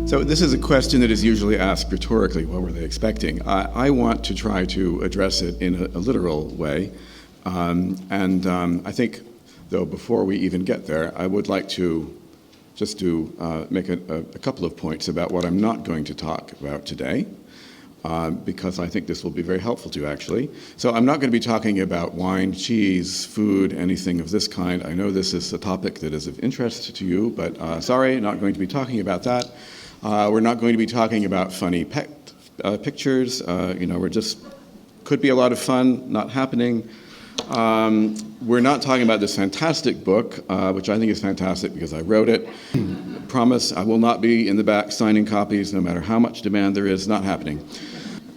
So this is a question that is usually asked rhetorically, what were they expecting? I want to try to address it in a literal way. I think, though, before we even get there, I would like to just to make a couple of points about what I'm not going to talk about today, because I think this will be very helpful to you, actually. So I'm not going to be talking about wine, cheese, food, anything of this kind. I know this is a topic that is of interest to you, but sorry, not going to be talking about that. We're not going to be talking about funny pictures. We're just, could be a lot of fun, not happening. We're not talking about this fantastic book, which I think is fantastic because I wrote it. Promise I will not be in the back signing copies no matter how much demand there is, not happening.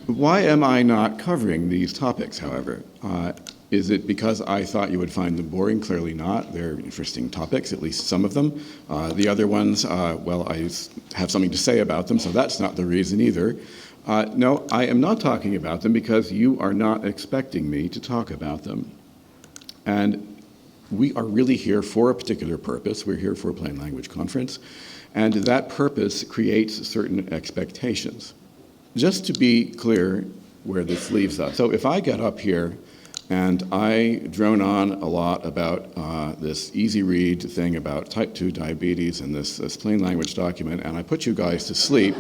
Why am I not covering these topics, however? Is it because I thought you would find them boring? Clearly not. They're interesting topics, at least some of them. The other ones, well, I have something to say about them, so that's not the reason either. No, I am not talking about them because you are not expecting me to talk about them. And we are really here for a particular purpose. We're here for a plain language conference. And that purpose creates certain expectations. Just to be clear where this leaves us. So if I get up here and I drone on a lot about this easy read thing about type 2 diabetes and this plain language document, and I put you guys to sleep,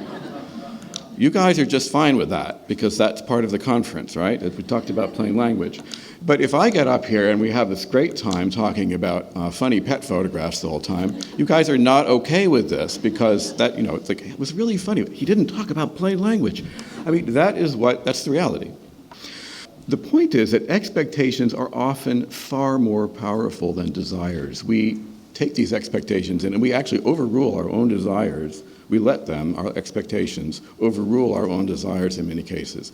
you guys are just fine with that because that's part of the conference, right? As we talked about plain language. But if I get up here and we have this great time talking about funny pet photographs the whole time, you guys are not okay with this because that, it's like, it was really funny. He didn't talk about plain language. I mean, that's the reality. The point is that expectations are often far more powerful than desires. We take these expectations and we actually overrule our own desires. We let them, our expectations, overrule our own desires in many cases.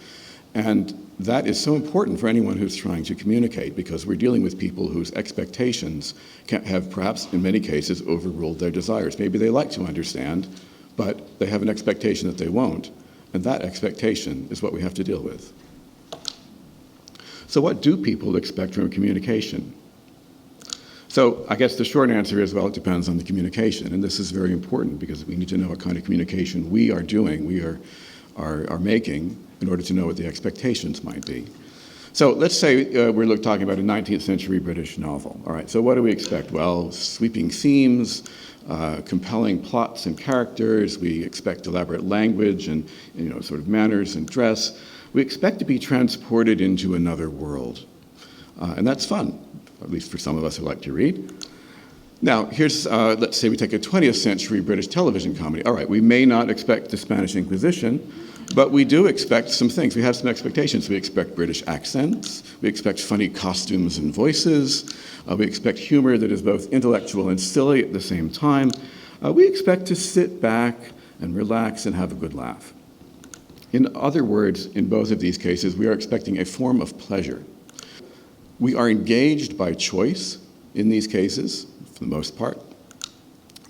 And that is so important for anyone who's trying to communicate because we're dealing with people whose expectations have perhaps, in many cases, overruled their desires. Maybe they like to understand, but they have an expectation that they won't. And that expectation is what we have to deal with. So what do people expect from communication? So I guess the short answer is, well, it depends on the communication. And this is very important because we need to know what kind of communication we are doing, we are making in order to know what the expectations might be. So let's say we're talking about a 19th century British novel. All right, so what do we expect? Well, sweeping themes, compelling plots and characters. We expect elaborate language and sort of manners and dress. We expect to be transported into another world. And that's fun, at least for some of us who like to read. Now, here's, let's say we take a 20th century British television comedy. All right, we may not expect the Spanish Inquisition, but we do expect some things. We have some expectations. We expect British accents. We expect funny costumes and voices. We expect humor that is both intellectual and silly at the same time. We expect to sit back and relax and have a good laugh. In other words, in both of these cases, we are expecting a form of pleasure. We are engaged by choice in these cases, for the most part.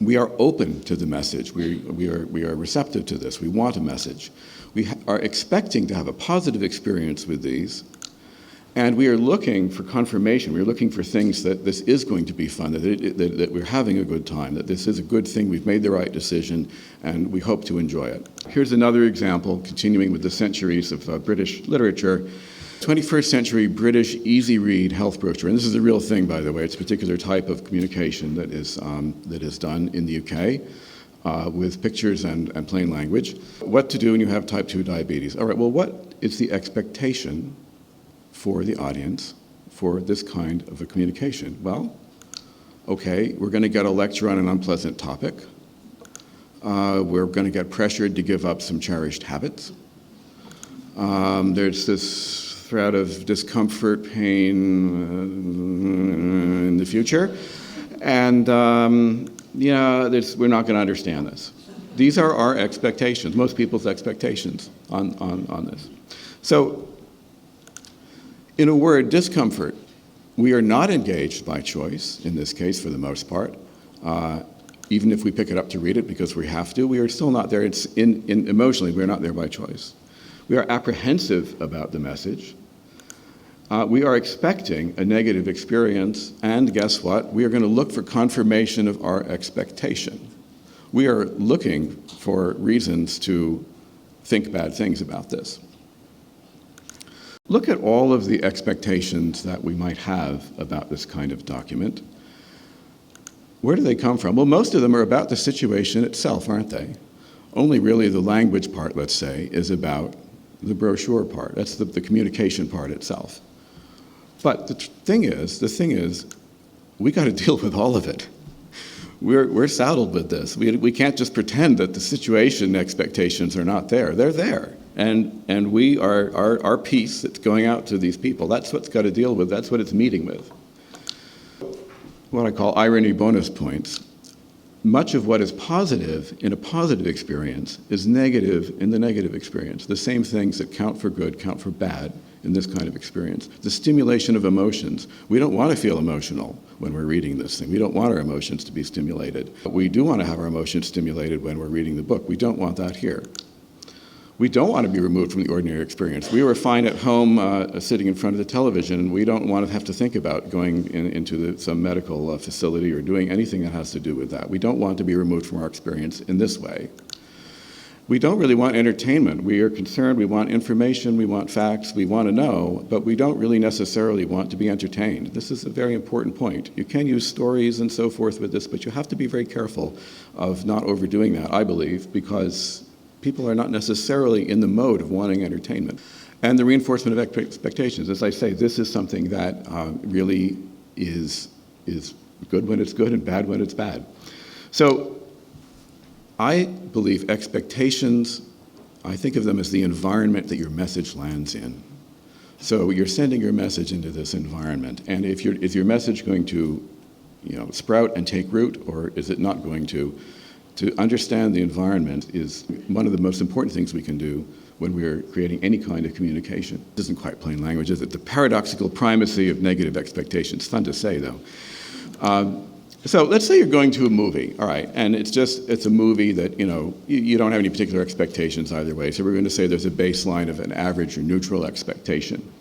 We are open to the message. We are receptive to this. We want a message. We are expecting to have a positive experience with these, and we are looking for confirmation. We're looking for things that this is going to be fun, that we're having a good time, that this is a good thing, we've made the right decision, and we hope to enjoy it. Here's another example, continuing with the centuries of British literature. 21st century British easy read health brochure, and this is a real thing, by the way. It's a particular type of communication that is done in the UK with pictures and plain language. What to do when you have type 2 diabetes. All right, well, what is the expectation for the audience for this kind of a communication? Well, okay, we're going to get a lecture on an unpleasant topic. We're going to get pressured to give up some cherished habits. There's this threat of discomfort, pain in the future. And we're not going to understand this. These are our expectations, most people's expectations on this. So, in a word, discomfort. We are not engaged by choice, in this case, for the most part. Even if we pick it up to read it because we have to, we are still not there. It's emotionally, we're not there by choice. We are apprehensive about the message. We are expecting a negative experience, and guess what? We are going to look for confirmation of our expectation. we are looking for reasons to think bad things about this. Look at all of the expectations that we might have about this kind of document. Where do they come from? Well, most of them are about the situation itself, aren't they? Only really the language part, let's say, is about the brochure part. That's the communication part itself. But the thing is, we got to deal with all of it. We're saddled with this. We can't just pretend that the situation expectations are not there. They're there. And we are our piece that's going out to these people. That's what's got to deal with. That's what it's meeting with. What I call irony bonus points. Much of what is positive in a positive experience is negative in the negative experience. The same things that count for good count for bad in this kind of experience. The stimulation of emotions. We don't want to feel emotional when we're reading this thing. We don't want our emotions to be stimulated. But we do want to have our emotions stimulated when we're reading the book. We don't want that here. We don't want to be removed from the ordinary experience. We were fine at home sitting in front of the television, and we don't want to have to think about going into some medical facility or doing anything that has to do with that. We don't want to be removed from our experience in this way. We don't really want entertainment. We are concerned, we want information, we want facts, we want to know, but we don't really necessarily want to be entertained. This is a very important point. You can use stories and so forth with this, but you have to be very careful of not overdoing that, I believe, because people are not necessarily in the mode of wanting entertainment. And the reinforcement of expectations. As I say, this is something that really is good when it's good and bad when it's bad. So I believe expectations, I think of them as the environment that your message lands in. So you're sending your message into this environment, and is your message going to, sprout and take root, or is it not going to? To understand the environment is one of the most important things we can do when we're creating any kind of communication. It isn't quite plain language, is it? The paradoxical primacy of negative expectations. Fun to say, though. So let's say you're going to a movie, all right, and it's a movie that, you don't have any particular expectations either way. So we're going to say there's a baseline of an average or neutral expectation.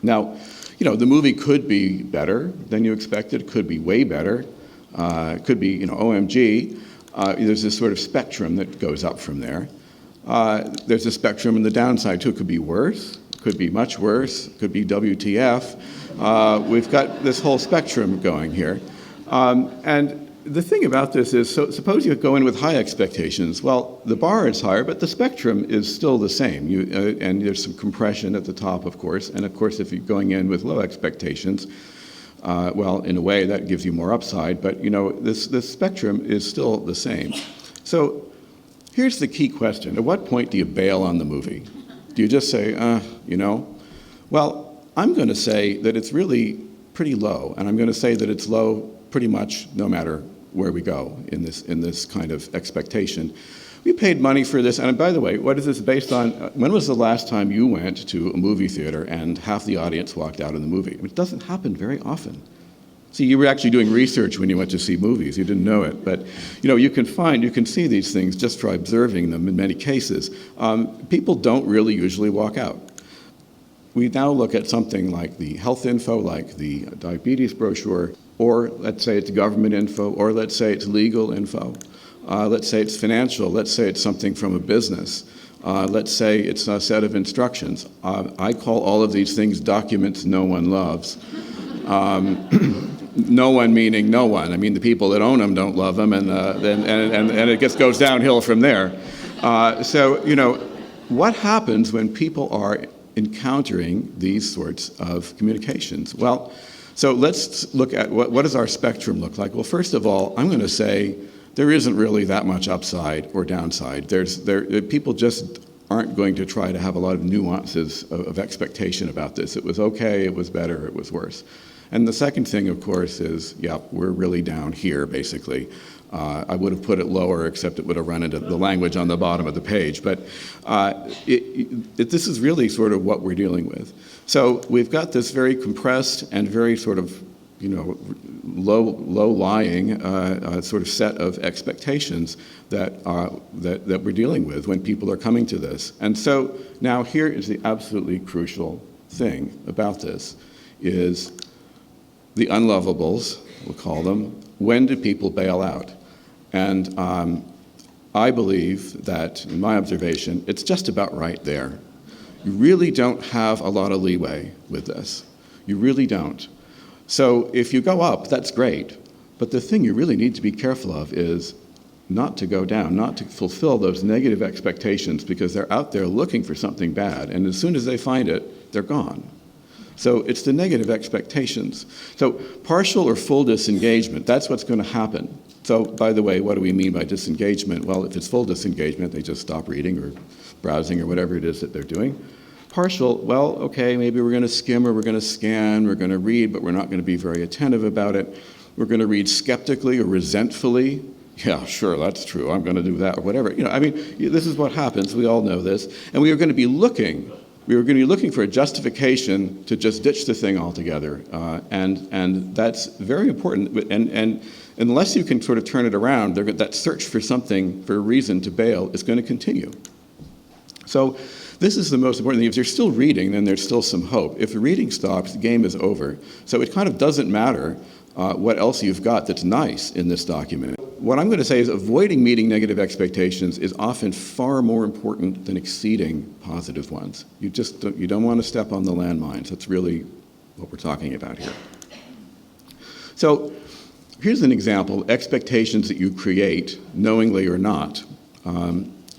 Now, the movie could be better than you expected, could be way better, could be, OMG. There's this sort of spectrum that goes up from there. There's a spectrum in the downside, too. It could be worse, could be much worse, could be WTF. We've got this whole spectrum going here. And the thing about this is, so suppose you go in with high expectations. Well, the bar is higher, but the spectrum is still the same. And there's some compression at the top, of course. And of course, if you're going in with low expectations, well, in a way, that gives you more upside, but this spectrum is still the same. So here's the key question. At what point do you bail on the movie? Do you just say, Well, I'm going to say that it's really pretty low, and I'm going to say that it's low pretty much no matter where we go in this kind of expectation. We paid money for this, and by the way, what is this based on? When was the last time you went to a movie theater and half the audience walked out of the movie? It doesn't happen very often. See, you were actually doing research when you went to see movies. You didn't know it, but you can see these things just by observing them in many cases. People don't really usually walk out. We now look at something like the health info, like the diabetes brochure, or let's say it's government info, or let's say it's legal info. Let's say it's financial. Let's say it's something from a business. Let's say it's a set of instructions. I call all of these things documents no one loves. No one meaning no one. I mean, the people that own them don't love them, and it just goes downhill from there. So, what happens when people are encountering these sorts of communications? Well, so let's look at what does our spectrum look like? Well, first of all, I'm going to say there isn't really that much upside or downside. People just aren't going to try to have a lot of nuances of expectation about this. It was okay, it was better, it was worse. And the second thing, of course, is, we're really down here, basically. I would have put it lower, except it would have run into the language on the bottom of the page. But this is really sort of what we're dealing with. So we've got this very compressed and very sort of low-lying sort of set of expectations that we're dealing with when people are coming to this. And so now here is the absolutely crucial thing about this, is the unlovables, we'll call them. When do people bail out? And I believe that, in my observation, it's just about right there. You really don't have a lot of leeway with this. You really don't. So if you go up, that's great. But the thing you really need to be careful of is not to go down, not to fulfill those negative expectations, because they're out there looking for something bad. And as soon as they find it, they're gone. So it's the negative expectations. So partial or full disengagement, that's what's going to happen. So, by the way, what do we mean by disengagement? Well, if it's full disengagement, they just stop reading or browsing or whatever it is that they're doing. Partial, well, okay, maybe we're going to skim or we're going to scan, we're going to read, but we're not going to be very attentive about it. We're going to read skeptically or resentfully. Yeah, sure, that's true. I'm going to do that or whatever. This is what happens. We all know this. And we are going to be looking for a justification to just ditch the thing altogether. And that's very important. And unless you can sort of turn it around, that search for something, for a reason to bail, is going to continue. So this is the most important thing. If you're still reading, then there's still some hope. If the reading stops, the game is over. So it kind of doesn't matter what else you've got that's nice in this document. What I'm going to say is avoiding meeting negative expectations is often far more important than exceeding positive ones. You don't want to step on the landmines. That's really what we're talking about here. So here's an example, expectations that you create, knowingly or not.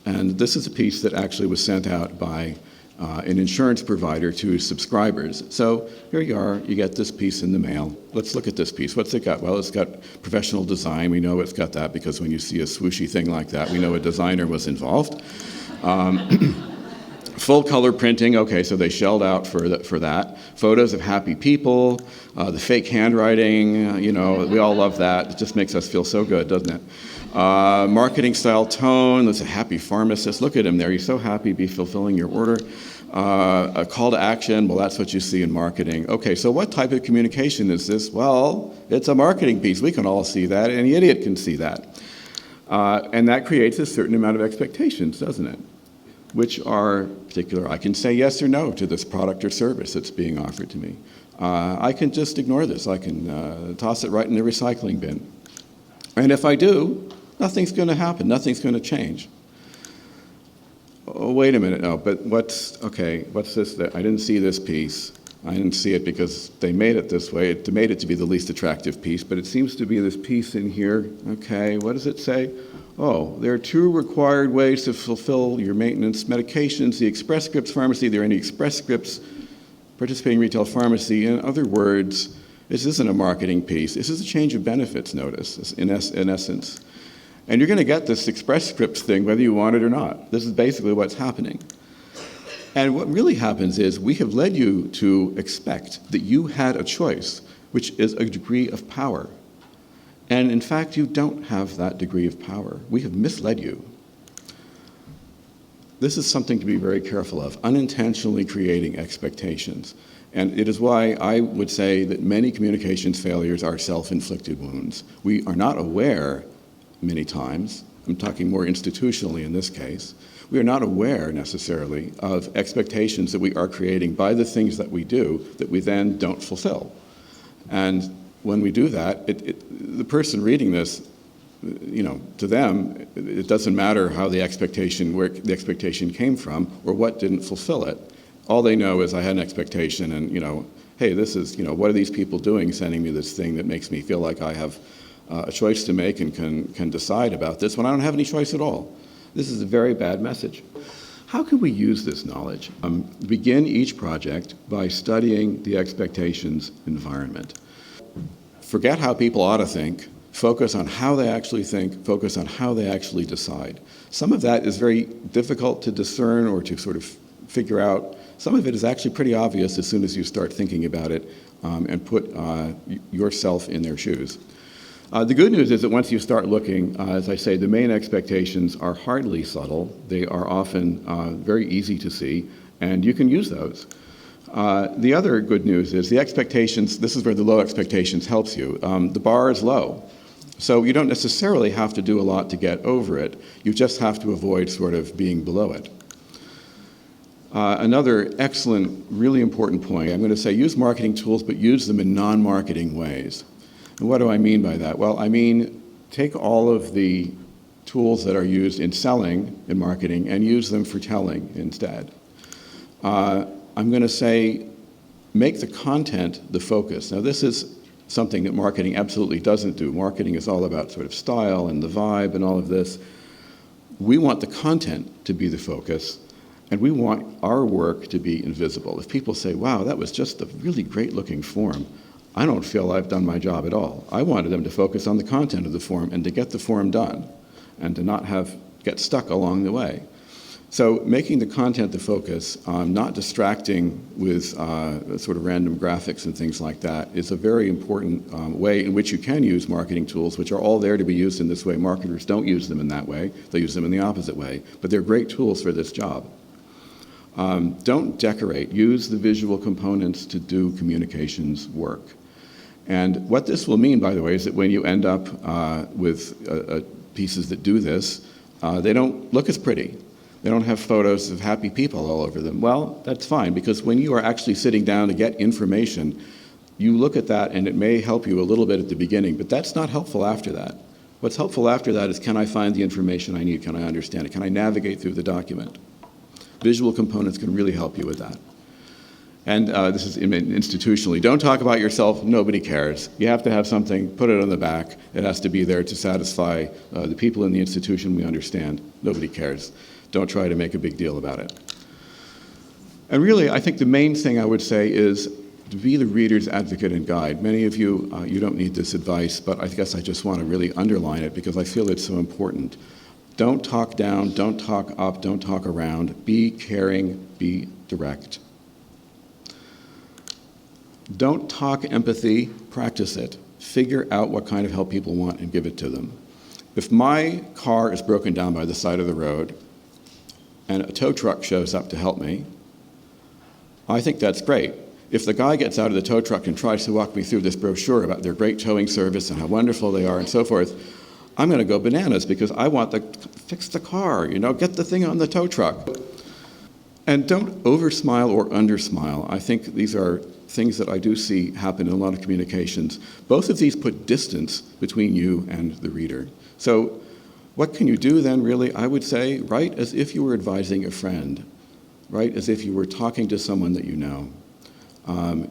And this is a piece that actually was sent out by an insurance provider to subscribers. So here you are, you get this piece in the mail. Let's look at this piece. What's it got? Well, it's got professional design. We know it's got that because when you see a swooshy thing like that, we know a designer was involved. Full color printing, okay, so they shelled out for that. Photos of happy people, the fake handwriting, we all love that. It just makes us feel so good, doesn't it? Marketing style tone, there's a happy pharmacist. Look at him there, he's so happy to be fulfilling your order. A call to action, well, that's what you see in marketing. Okay, so what type of communication is this? Well, it's a marketing piece. We can all see that. Any idiot can see that. And that creates a certain amount of expectations, doesn't it? Which are particular. I can say yes or no to this product or service that's being offered to me. I can just ignore this. I can toss it right in the recycling bin. And if I do, nothing's going to happen. Nothing's going to change. Oh, wait a minute. No, but what's this? I didn't see this piece. I didn't see it because they made it this way. They made it to be the least attractive piece, but it seems to be this piece in here. Okay, what does it say? Oh, there are 2 required ways to fulfill your maintenance medications. The Express Scripts pharmacy, there are any Express Scripts participating retail pharmacy. In other words, this isn't a marketing piece. This is a change of benefits notice, in essence. And you're going to get this Express Scripts thing whether you want it or not. This is basically what's happening. And what really happens is we have led you to expect that you had a choice, which is a degree of power. And in fact, you don't have that degree of power. We have misled you. This is something to be very careful of, unintentionally creating expectations. And it is why I would say that many communications failures are self-inflicted wounds. We are not aware many times, I'm talking more institutionally in this case, we are not aware necessarily of expectations that we are creating by the things that we do that we then don't fulfill. And when we do that, the person reading this, to them, it doesn't matter how where the expectation came from or what didn't fulfill it. All they know is I had an expectation and, hey, this is, what are these people doing sending me this thing that makes me feel like I have a choice to make and can decide about this when I don't have any choice at all. This is a very bad message. How can we use this knowledge? Begin each project by studying the expectations environment. Forget how people ought to think. Focus on how they actually think. Focus on how they actually decide. Some of that is very difficult to discern or to sort of figure out. Some of it is actually pretty obvious as soon as you start thinking about it and put yourself in their shoes. The good news is that once you start looking, as I say, the main expectations are hardly subtle. They are often very easy to see, and you can use those. The other good news is the expectations, this is where the low expectations helps you. The bar is low. So you don't necessarily have to do a lot to get over it. You just have to avoid sort of being below it. Another excellent, really important point, I'm going to say use marketing tools, but use them in non-marketing ways. And what do I mean by that? Well, I mean, take all of the tools that are used in selling, in marketing, and use them for telling instead. I'm going to say, make the content the focus. Now, this is something that marketing absolutely doesn't do. Marketing is all about sort of style and the vibe and all of this. We want the content to be the focus, and we want our work to be invisible. If people say, wow, that was just a really great looking form, I don't feel I've done my job at all. I wanted them to focus on the content of the form and to get the form done and to not get stuck along the way. So making the content the focus, not distracting with sort of random graphics and things like that, is a very important way in which you can use marketing tools, which are all there to be used in this way. Marketers don't use them in that way. They use them in the opposite way. But they're great tools for this job. Don't decorate. Use the visual components to do communications work. And what this will mean, by the way, is that when you end up with pieces that do this, they don't look as pretty. They don't have photos of happy people all over them. Well, that's fine, because when you are actually sitting down to get information, you look at that and it may help you a little bit at the beginning, but that's not helpful after that. What's helpful after that is, can I find the information I need? Can I understand it? Can I navigate through the document? Visual components can really help you with that. And this is institutionally. Don't talk about yourself. Nobody cares. You have to have something, put it on the back. It has to be there to satisfy the people in the institution. We understand. Nobody cares. Don't try to make a big deal about it. And really, I think the main thing I would say is to be the reader's advocate and guide. Many of you, you don't need this advice, but I guess I just want to really underline it because I feel it's so important. Don't talk down, don't talk up, don't talk around. Be caring, be direct. Don't talk empathy, practice it. Figure out what kind of help people want and give it to them. If my car is broken down by the side of the road and a tow truck shows up to help me, I think that's great. If the guy gets out of the tow truck and tries to walk me through this brochure about their great towing service and how wonderful they are and so forth, I'm going to go bananas because I want to fix the car, get the thing on the tow truck. And don't oversmile or undersmile. I think these are things that I do see happen in a lot of communications. Both of these put distance between you and the reader. So what can you do then, really? I would say, write as if you were advising a friend. Write as if you were talking to someone that you know.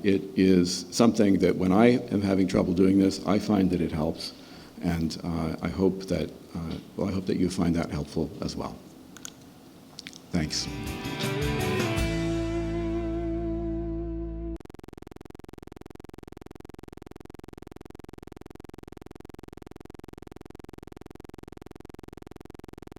It is something that when I am having trouble doing this, I find that it helps. And I hope that you find that helpful as well. Thanks.